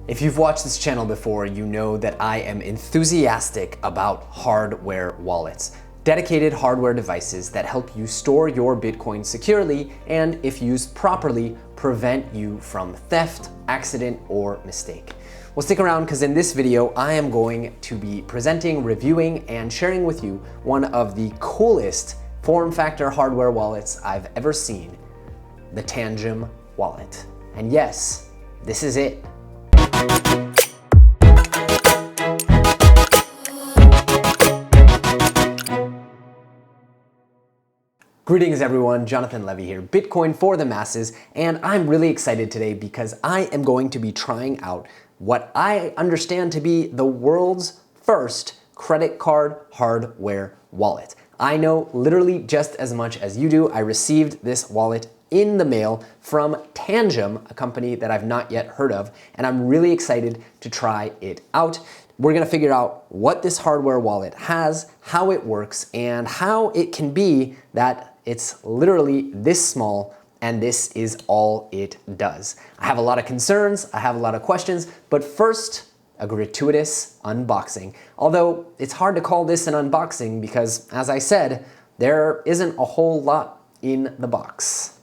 If you've watched this channel before, you know that I am enthusiastic about hardware wallets. Dedicated hardware devices that help you store your Bitcoin securely and, if used properly, prevent you from theft, accident, or mistake. Well, stick around because in this video, I am going to be presenting, reviewing, and sharing with you one of the coolest form factor hardware wallets I've ever seen, the Tangem wallet. And yes, this is it. Greetings everyone, Jonathan Levy here, Bitcoin for the masses, and I'm really excited today because I am going to be trying out what I understand to be the world's first credit card hardware wallet. I know literally just as much as you do. I received this wallet in the mail from Tangem, a company that I've not yet heard of, and I'm really excited to try it out. We're gonna figure out what this hardware wallet has, how it works, and how it can be that it's literally this small and this is all it does. I have a lot of concerns, I have a lot of questions, but first, a gratuitous unboxing. Although it's hard to call this an unboxing because, as I said, there isn't a whole lot in the box.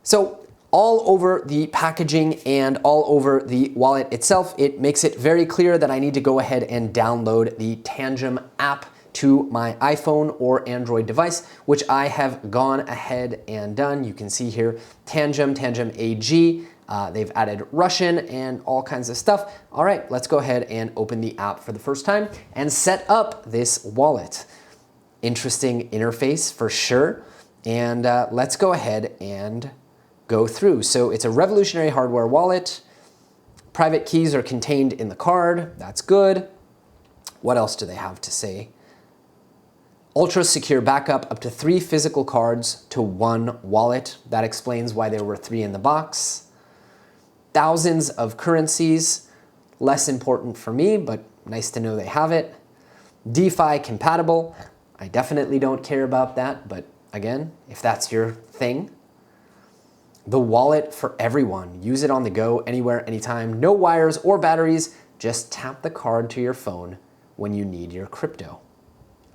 So all over the packaging and all over the wallet itself, it makes it very clear that I need to go ahead and download the Tangem app to my iPhone or Android device, which I have gone ahead and done. You can see here, Tangem AG. They've added Russian and all kinds of stuff. All right, let's go ahead and open the app for the first time and set up this wallet. Interesting interface for sure. And let's go ahead and go through. So it's a revolutionary hardware wallet. Private keys are contained in the card. That's good. What else do they have to say? Ultra secure backup, up to 3 physical cards to 1 wallet. That explains why there were 3 in the box. Thousands of currencies. Less important for me, but nice to know they have it. DeFi compatible. I definitely don't care about that, but again, if that's your thing. The wallet for everyone. Use it on the go, anywhere, anytime. No wires or batteries. Just tap the card to your phone when you need your crypto.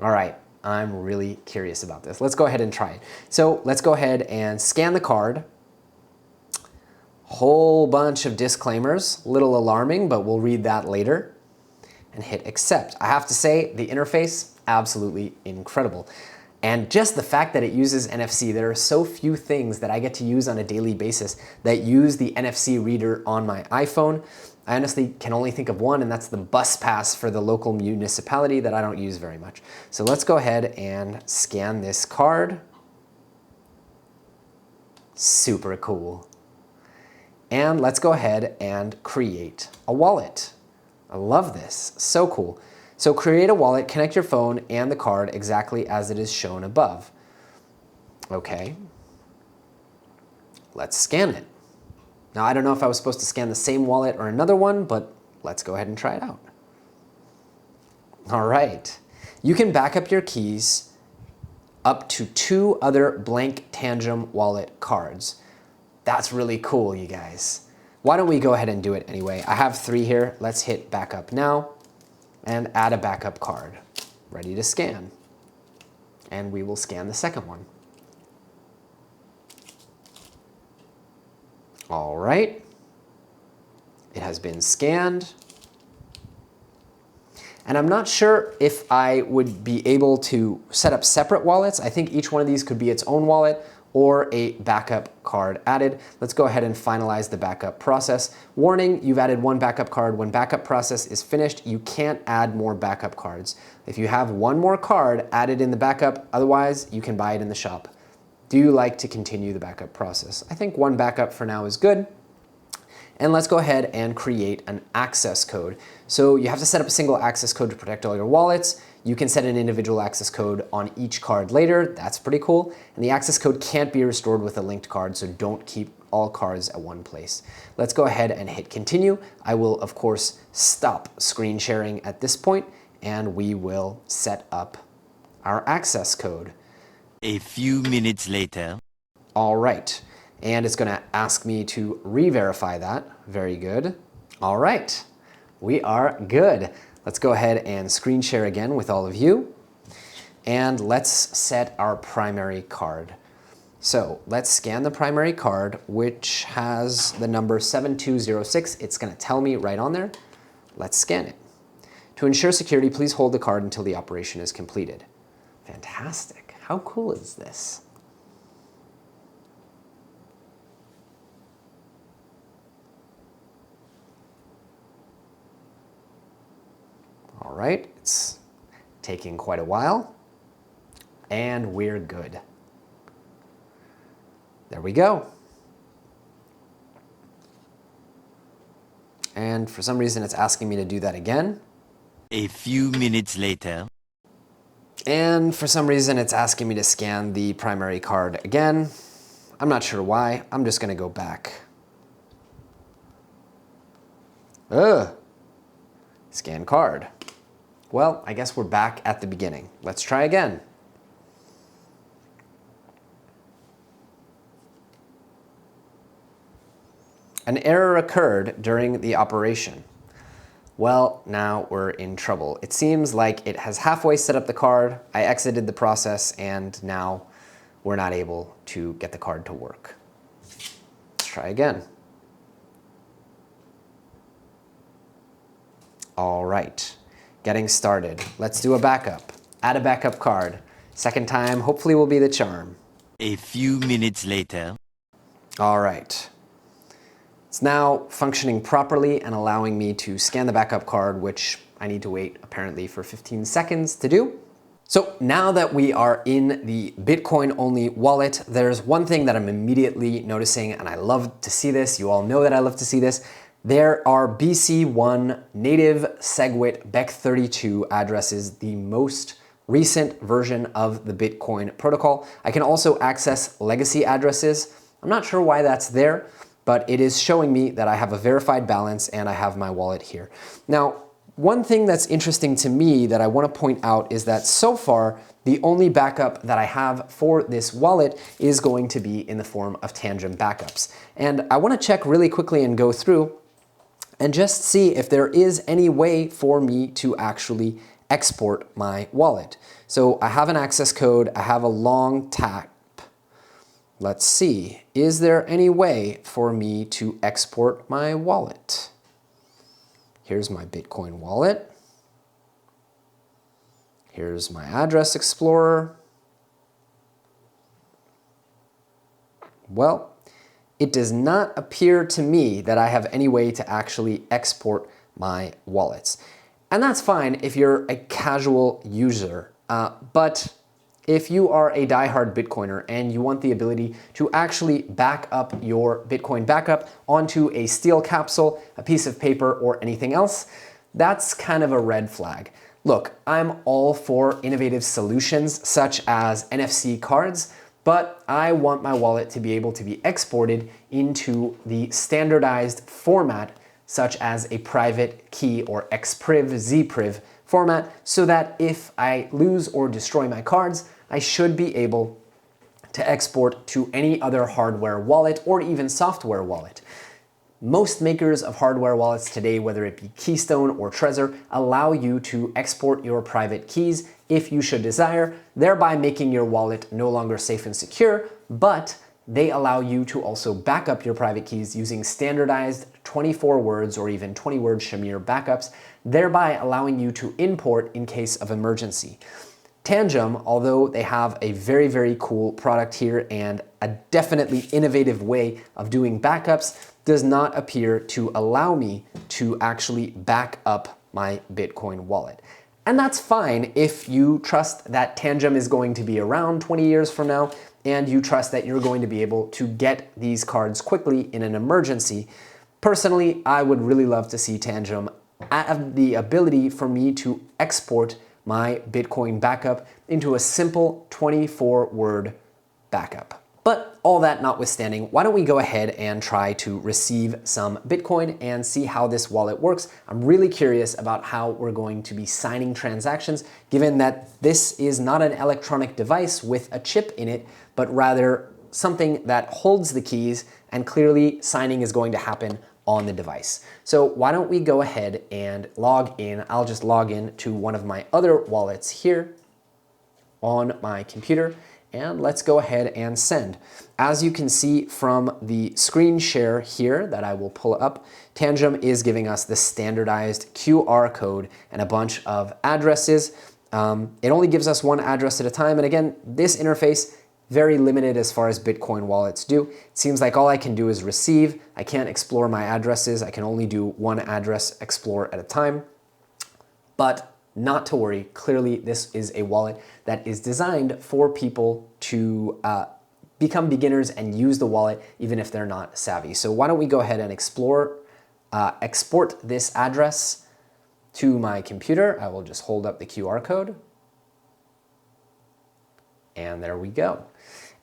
All right, I'm really curious about this. Let's go ahead and try it. So let's go ahead and scan the card. Whole bunch of disclaimers, a little alarming, but we'll read that later. And hit accept. I have to say, the interface, absolutely incredible. And just the fact that it uses NFC, there are so few things that I get to use on a daily basis that use the NFC reader on my iPhone. I honestly can only think of one, and that's the bus pass for the local municipality that I don't use very much. So let's go ahead and scan this card. Super cool. And let's go ahead and create a wallet. I love this, so cool. So create a wallet, connect your phone and the card exactly as it is shown above. Okay, let's scan it. Now I don't know if I was supposed to scan the same wallet or another one, but let's go ahead and try it out. All right, you can back up your keys up to 2 other blank Tangem wallet cards. That's really cool, you guys. Why don't we go ahead and do it anyway? I have 3 here. Let's hit backup now. And add a backup card. Ready to scan. And we will scan the second one. All right. It has been scanned. And I'm not sure if I would be able to set up separate wallets. I think each one of these could be its own wallet or a backup card added. Let's go ahead and finalize the backup process. Warning, you've added 1 backup card. When backup process is finished, you can't add more backup cards. If you have 1 more card, add it in the backup. Otherwise, you can buy it in the shop. Do you like to continue the backup process? I think 1 backup for now is good. And let's go ahead and create an access code. So you have to set up a single access code to protect all your wallets. You can set an individual access code on each card later. That's pretty cool. And the access code can't be restored with a linked card, so don't keep all cards at one place. Let's go ahead and hit continue. I will, of course, stop screen sharing at this point, and we will set up our access code. A few minutes later. All right, and it's gonna ask me to re-verify that. Very good. All right, we are good. Let's go ahead and screen share again with all of you. And let's set our primary card. So let's scan the primary card, which has the number 7206. It's gonna tell me right on there. Let's scan it. To ensure security, please hold the card until the operation is completed. Fantastic. How cool is this? All right, it's taking quite a while, and we're good. There we go. And for some reason, it's asking me to do that again. A few minutes later. And for some reason, it's asking me to scan the primary card again. I'm not sure why. I'm just gonna go back. Ugh. Scan card. Well, I guess we're back at the beginning. Let's try again. An error occurred during the operation. Well, now we're in trouble. It seems like it has halfway set up the card. I exited the process, and now we're not able to get the card to work. Let's try again. All right, getting started. Let's do a backup. Add a backup card. Second time, hopefully will be the charm. A few minutes later. All right. It's now functioning properly and allowing me to scan the backup card, which I need to wait apparently for 15 seconds to do. So now that we are in the Bitcoin only wallet, there's one thing that I'm immediately noticing, and I love to see this. You all know that I love to see this. There are BC1 native SegWit BEC32 addresses, the most recent version of the Bitcoin protocol. I can also access legacy addresses. I'm not sure why that's there, but it is showing me that I have a verified balance and I have my wallet here. Now, one thing that's interesting to me that I want to point out is that so far, the only backup that I have for this wallet is going to be in the form of Tangem backups. And I want to check really quickly and go through and just see if there is any way for me to actually export my wallet. So I have an access code, I have a long tap. Let's see, is there any way for me to export my wallet? Here's my Bitcoin wallet. Here's my address explorer. Well, it does not appear to me that I have any way to actually export my wallets. And that's fine if you're a casual user, but if you are a diehard Bitcoiner and you want the ability to actually back up your Bitcoin backup onto a steel capsule, a piece of paper, or anything else, that's kind of a red flag. Look, I'm all for innovative solutions such as NFC cards, but I want my wallet to be able to be exported into the standardized format such as a private key or XPriv, ZPriv format, so that if I lose or destroy my cards, I should be able to export to any other hardware wallet or even software wallet. Most makers of hardware wallets today, whether it be Keystone or Trezor, allow you to export your private keys if you should desire, thereby making your wallet no longer safe and secure, but they allow you to also back up your private keys using standardized 24 words or even 20-word Shamir backups, thereby allowing you to import in case of emergency. Tangem, although they have a very, very cool product here and a definitely innovative way of doing backups, does not appear to allow me to actually back up my Bitcoin wallet. And that's fine if you trust that Tangem is going to be around 20 years from now and you trust that you're going to be able to get these cards quickly in an emergency. Personally, I would really love to see Tangem have the ability for me to export my Bitcoin backup into a simple 24-word backup. But all that notwithstanding, why don't we go ahead and try to receive some Bitcoin and see how this wallet works. I'm really curious about how we're going to be signing transactions, given that this is not an electronic device with a chip in it, but rather something that holds the keys, and clearly signing is going to happen on the device. So why don't we go ahead and log in. I'll just log in to one of my other wallets here on my computer, and let's go ahead and send. As you can see from the screen share here that I will pull up, Tangem is giving us the standardized QR code and a bunch of addresses. It only gives us one address at a time, and again, this interface very limited as far as Bitcoin wallets do. It seems like all I can do is receive. I can't explore my addresses. I can only do one address explore at a time. But not to worry, clearly this is a wallet that is designed for people to become beginners and use the wallet even if they're not savvy. So why don't we go ahead and export this address to my computer. I will just hold up the QR code. And there we go.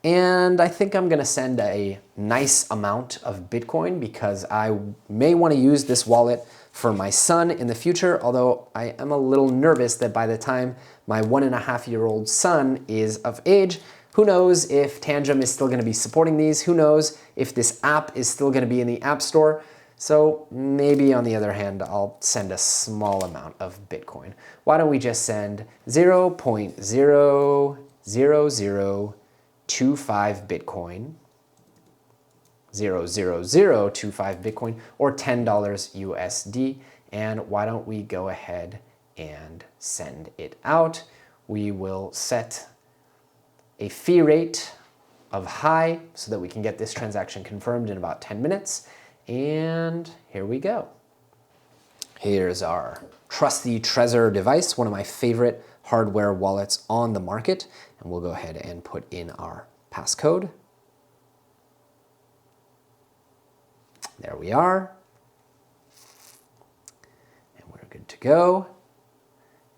And I think I'm gonna send a nice amount of Bitcoin because I may wanna use this wallet for my son in the future, although I am a little nervous that by the time my 1.5-year-old son is of age, who knows if Tangem is still gonna be supporting these, who knows if this app is still gonna be in the App Store. So maybe on the other hand, I'll send a small amount of Bitcoin. Why don't we just send 0.00025 Bitcoin, 0.00025 Bitcoin, or $10 USD. And why don't we go ahead and send it out? We will set a fee rate of high so that we can get this transaction confirmed in about 10 minutes. And here we go. Here's our trusty Trezor device, one of my favorite hardware wallets on the market. And we'll go ahead and put in our passcode. There we are. And we're good to go.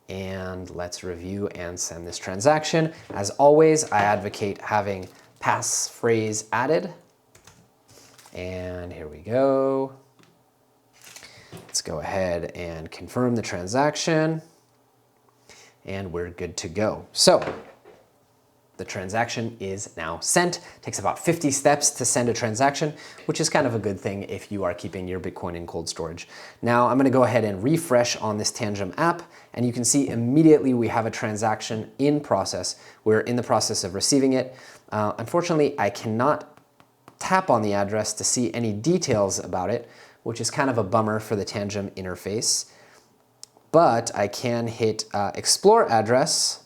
And let's review and send this transaction. As always, I advocate having passphrase added. And here we go. Let's go ahead and confirm the transaction. And we're good to go. So the transaction is now sent. It takes about 50 steps to send a transaction, which is kind of a good thing if you are keeping your Bitcoin in cold storage. Now I'm gonna go ahead and refresh on this Tangem app, and you can see immediately we have a transaction in process. We're in the process of receiving it. Unfortunately, I cannot tap on the address to see any details about it, which is kind of a bummer for the Tangem interface. But I can hit Explore Address,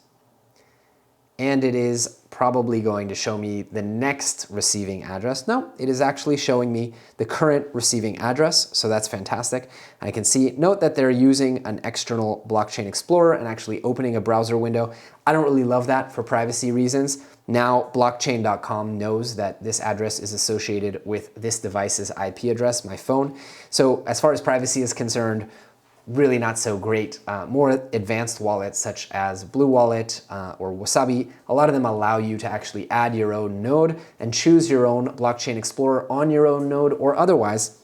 and it is probably going to show me the next receiving address. No, it is actually showing me the current receiving address, so that's fantastic. And I can see, note that they're using an external blockchain explorer and actually opening a browser window. I don't really love that for privacy reasons. Now, blockchain.com knows that this address is associated with this device's IP address, my phone. So as far as privacy is concerned, really not so great. More advanced wallets such as Blue Wallet or Wasabi, a lot of them allow you to actually add your own node and choose your own blockchain explorer on your own node, or otherwise,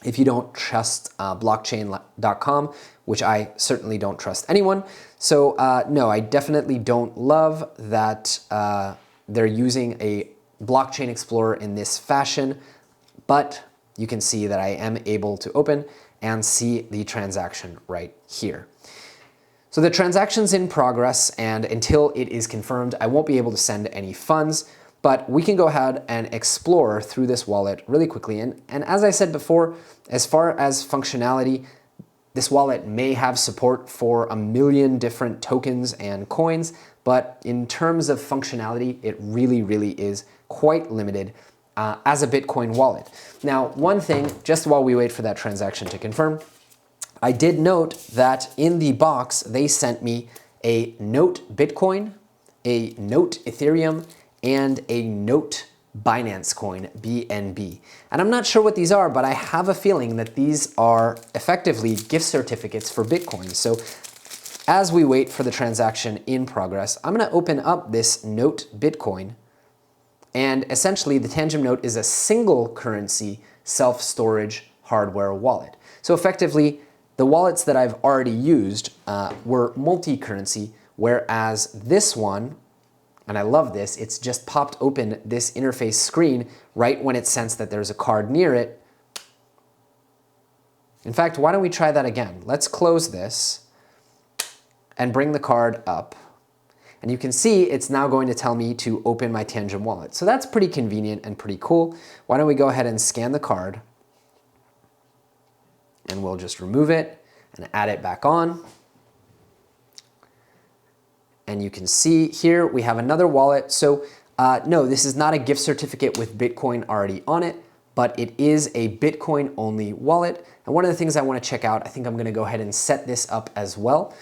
if you don't trust blockchain.com, which I certainly don't trust anyone. So no, I definitely don't love that they're using a blockchain explorer in this fashion, but you can see that I am able to open and see the transaction right here. So the transaction's in progress, and until it is confirmed, I won't be able to send any funds, but we can go ahead and explore through this wallet really quickly. And as I said before, as far as functionality, this wallet may have support for 1 million different tokens and coins, but in terms of functionality, it really, really is quite limited as a Bitcoin wallet. Now, one thing, just while we wait for that transaction to confirm, I did note that in the box, they sent me a Note Bitcoin, a Note Ethereum, and a Note Binance Coin, BNB. And I'm not sure what these are, but I have a feeling that these are effectively gift certificates for Bitcoin. So as we wait for the transaction in progress, I'm going to open up this Note Bitcoin. And essentially, the Tangem Note is a single currency self-storage hardware wallet. So effectively, the wallets that I've already used were multi-currency, whereas this one, and I love this, it's just popped open this interface screen right when it sensed that there's a card near it. In fact, why don't we try that again? Let's close this and bring the card up. And you can see it's now going to tell me to open my Tangem wallet. So that's pretty convenient and pretty cool. Why don't we go ahead and scan the card, and we'll just remove it and add it back on. And you can see here we have another wallet. So no, this is not a gift certificate with Bitcoin already on it, but it is a Bitcoin only wallet. And one of the things I want to check out, I think I'm going to go ahead and set this up as well,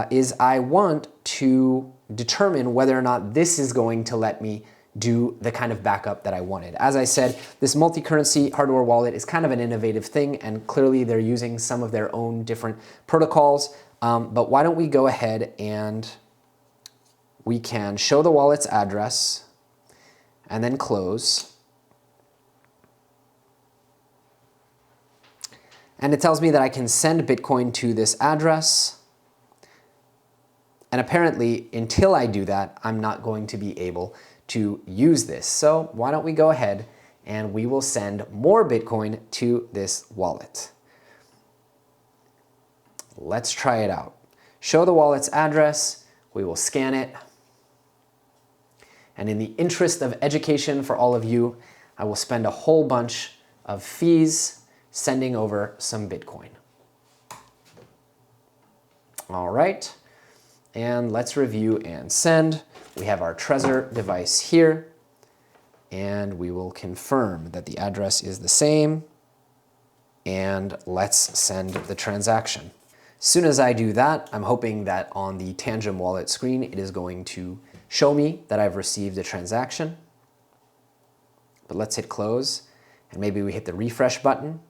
is I want to determine whether or not this is going to let me do the kind of backup that I wanted. As I said, this multi-currency hardware wallet is kind of an innovative thing, and clearly they're using some of their own different protocols. But why don't we go ahead and we can show the wallet's address and then close. And it tells me that I can send Bitcoin to this address. And apparently, until I do that, I'm not going to be able to use this. So why don't we go ahead and we will send more Bitcoin to this wallet. Let's try it out. Show the wallet's address. We will scan it. And in the interest of education for all of you, I will spend a whole bunch of fees sending over some Bitcoin. All right. And let's review and send. We have our Trezor device here, and we will confirm that the address is the same, and let's send the transaction. As soon as I do that, I'm hoping that on the Tangem wallet screen, it is going to show me that I've received a transaction. But let's hit close, and maybe we hit the refresh button.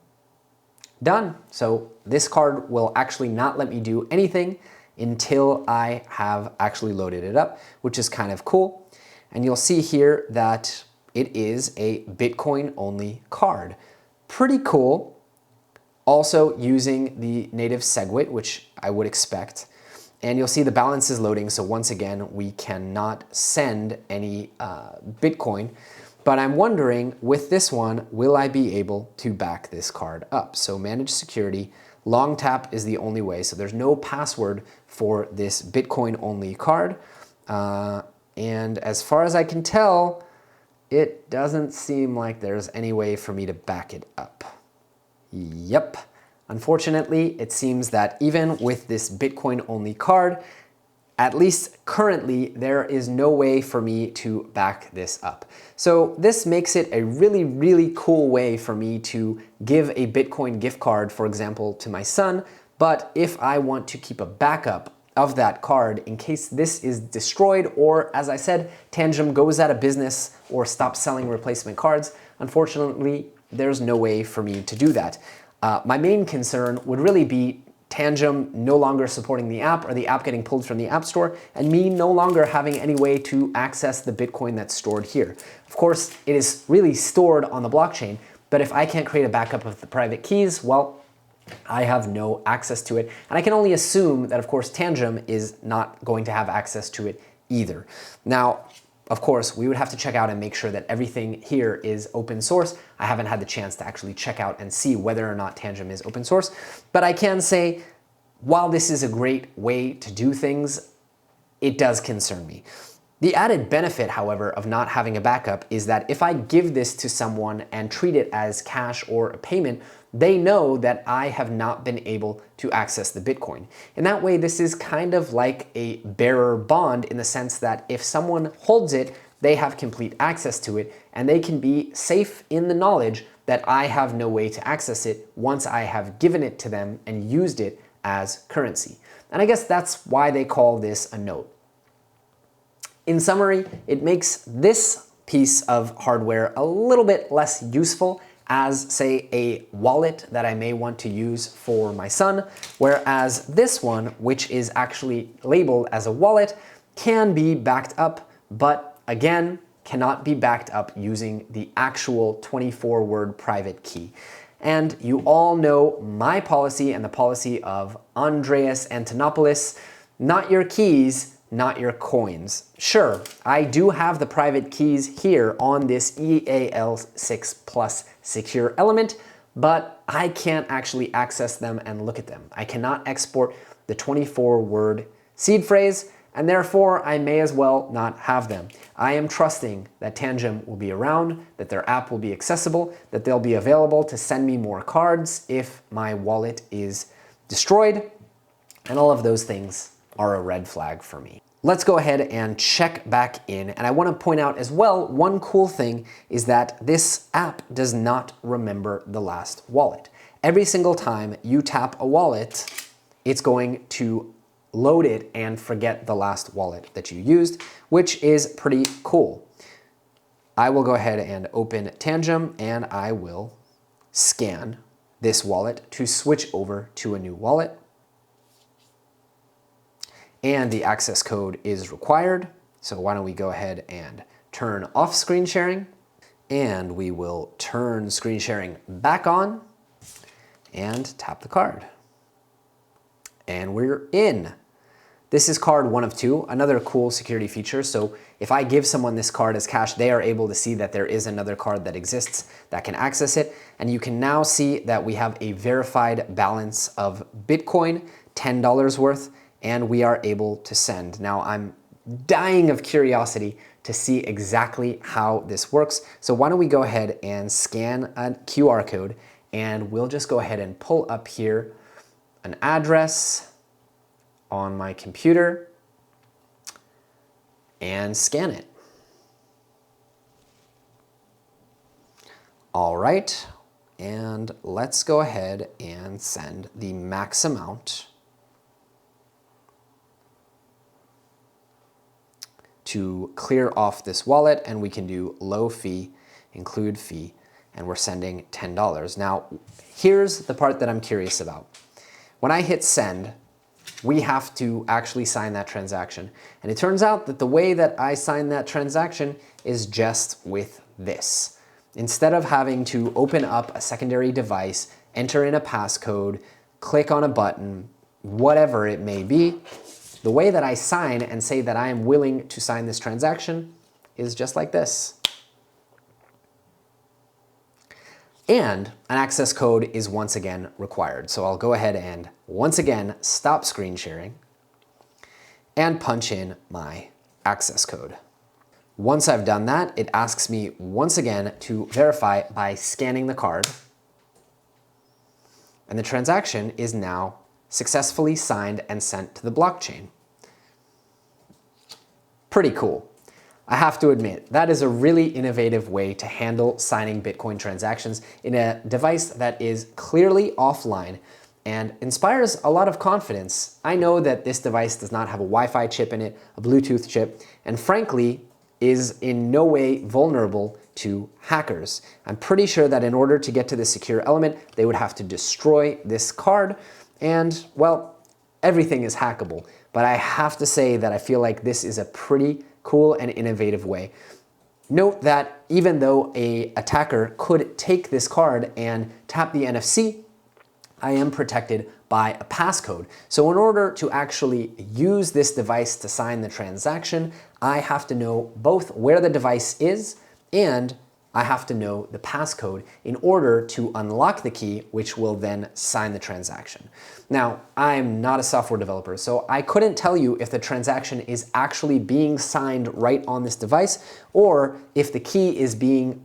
Done. So this card will actually not let me do anything until I have actually loaded it up, which is kind of cool. And you'll see here that it is a Bitcoin only card. Pretty cool. Also using the native SegWit, which I would expect. And you'll see the balance is loading. So once again, we cannot send any Bitcoin. But I'm wondering, with this one, will I be able to back this card up? So manage security. Long tap is the only way, so there's no password for this Bitcoin only card. And as far as I can tell, it doesn't seem like there's any way for me to back it up. Yep. Unfortunately, it seems that even with this Bitcoin only card, at least currently, there is no way for me to back this up. So this makes it a really, really cool way for me to give a Bitcoin gift card, for example, to my son. But if I want to keep a backup of that card in case this is destroyed, or as I said, Tangem goes out of business or stops selling replacement cards, unfortunately, there's no way for me to do that. My main concern would really be Tangem no longer supporting the app, or the app getting pulled from the App Store, and me no longer having any way to access the Bitcoin that's stored here. Of course, it is really stored on the blockchain, but if I can't create a backup of the private keys, well, I have no access to it. And I can only assume that, of course, Tangem is not going to have access to it either. Now, of course, we would have to check out and make sure that everything here is open source. I haven't had the chance to actually check out and see whether or not Tangem is open source. But I can say, while this is a great way to do things, it does concern me. The added benefit, however, of not having a backup is that if I give this to someone and treat it as cash or a payment, they know that I have not been able to access the Bitcoin. In that way, this is kind of like a bearer bond in the sense that if someone holds it, they have complete access to it, and they can be safe in the knowledge that I have no way to access it once I have given it to them and used it as currency. And I guess that's why they call this a note. In summary, it makes this piece of hardware a little bit less useful as, say, a wallet that I may want to use for my son, whereas this one, which is actually labeled as a wallet, can be backed up, but again, cannot be backed up using the actual 24-word private key. And you all know my policy and the policy of Andreas Antonopoulos: not your keys, not your coins. Sure, I do have the private keys here on this EAL6 Plus secure element, but I can't actually access them and look at them. I cannot export the 24-word seed phrase, and therefore I may as well not have them. I am trusting that Tangem will be around, that their app will be accessible, that they'll be available to send me more cards if my wallet is destroyed, and all of those things are a red flag for me. Let's go ahead and check back in, and I want to point out as well, one cool thing is that this app does not remember the last wallet. Every single time you tap a wallet, it's going to load it and forget the last wallet that you used, which is pretty cool. I will go ahead and open Tangem and I will scan this wallet to switch over to a new wallet. And the access code is required. So why don't we go ahead and turn off screen sharing, and we will turn screen sharing back on and tap the card. And we're in. This is card 1 of 2, another cool security feature. So if I give someone this card as cash, they are able to see that there is another card that exists that can access it. And you can now see that we have a verified balance of Bitcoin, $10 worth, and we are able to send. Now I'm dying of curiosity to see exactly how this works. So why don't we go ahead and scan a QR code, and we'll just go ahead and pull up here an address on my computer and scan it. All right, and let's go ahead and send the max amount to clear off this wallet, and we can do low fee, include fee, and we're sending $10. Now, here's the part that I'm curious about. When I hit send, we have to actually sign that transaction. And it turns out that the way that I sign that transaction is just with this. Instead of having to open up a secondary device, enter in a passcode, click on a button, whatever it may be, the way that I sign and say that I am willing to sign this transaction is just like this. And an access code is once again required. So I'll go ahead and once again stop screen sharing and punch in my access code. Once I've done that, it asks me once again to verify by scanning the card. And the transaction is now successfully signed and sent to the blockchain. Pretty cool. I have to admit, that is a really innovative way to handle signing Bitcoin transactions in a device that is clearly offline and inspires a lot of confidence. I know that this device does not have a Wi-Fi chip in it, a Bluetooth chip, and frankly, is in no way vulnerable to hackers. I'm pretty sure that in order to get to this secure element, they would have to destroy this card, and well, everything is hackable. But I have to say that I feel like this is a pretty cool and innovative way. Note that even though an attacker could take this card and tap the NFC, I am protected by a passcode. So in order to actually use this device to sign the transaction, I have to know both where the device is and I have to know the passcode in order to unlock the key, which will then sign the transaction. Now, I'm not a software developer, so I couldn't tell you if the transaction is actually being signed right on this device or if the key is being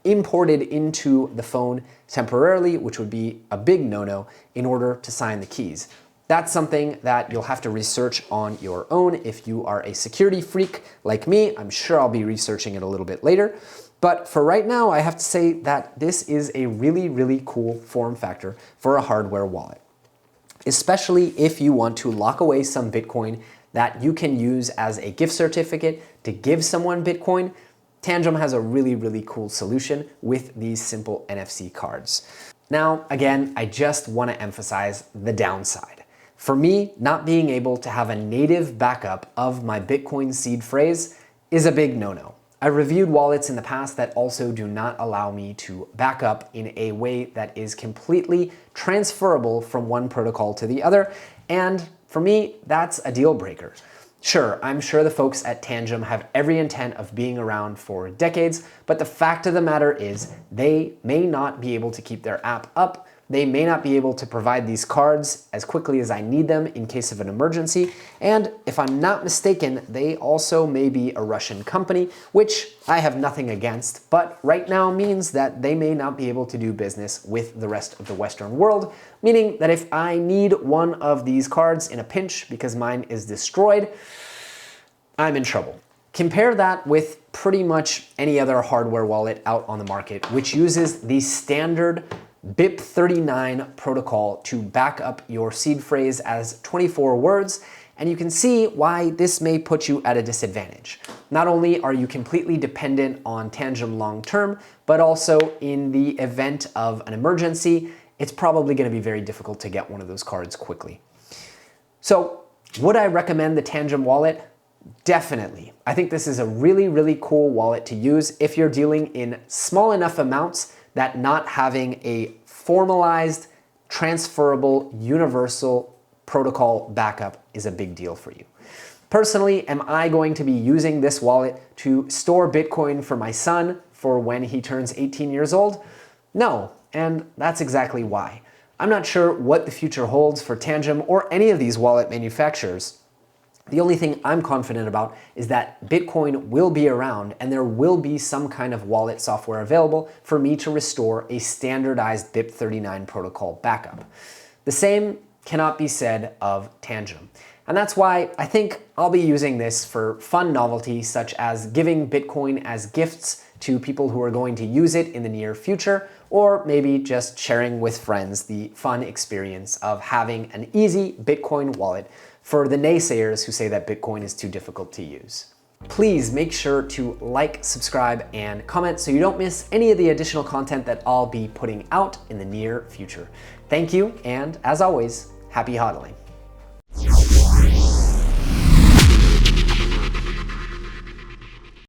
imported into the phone temporarily, which would be a big no-no in order to sign the keys. That's something that you'll have to research on your own if you are a security freak like me. I'm sure I'll be researching it a little bit later. But for right now, I have to say that this is a really, really cool form factor for a hardware wallet, especially if you want to lock away some Bitcoin that you can use as a gift certificate to give someone Bitcoin. Tangem has a really, really cool solution with these simple NFC cards. Now, again, I just want to emphasize the downside. For me, not being able to have a native backup of my Bitcoin seed phrase is a big no-no. I reviewed wallets in the past that also do not allow me to back up in a way that is completely transferable from one protocol to the other, and for me, that's a deal breaker. Sure, I'm sure the folks at Tangem have every intent of being around for decades, but the fact of the matter is they may not be able to keep their app up. They may not be able to provide these cards as quickly as I need them in case of an emergency. And if I'm not mistaken, they also may be a Russian company, which I have nothing against, but right now means that they may not be able to do business with the rest of the Western world, meaning that if I need one of these cards in a pinch because mine is destroyed, I'm in trouble. Compare that with pretty much any other hardware wallet out on the market, which uses the standard BIP39 protocol to back up your seed phrase as 24 words, and you can see why this may put you at a disadvantage. Not only are you completely dependent on Tangem long term, but also in the event of an emergency, it's probably going to be very difficult to get one of those cards quickly. So, would I recommend the Tangem wallet? Definitely. I think this is a really, really cool wallet to use if you're dealing in small enough amounts that not having a formalized, transferable, universal protocol backup is a big deal for you. Personally, am I going to be using this wallet to store Bitcoin for my son for when he turns 18 years old? No, and that's exactly why. I'm not sure what the future holds for Tangem or any of these wallet manufacturers. The only thing I'm confident about is that Bitcoin will be around and there will be some kind of wallet software available for me to restore a standardized BIP39 protocol backup. The same cannot be said of Tangem. And that's why I think I'll be using this for fun novelty, such as giving Bitcoin as gifts to people who are going to use it in the near future, or maybe just sharing with friends the fun experience of having an easy Bitcoin wallet for the naysayers who say that Bitcoin is too difficult to use. Please make sure to like, subscribe, and comment so you don't miss any of the additional content that I'll be putting out in the near future. Thank you, and as always, happy hodling.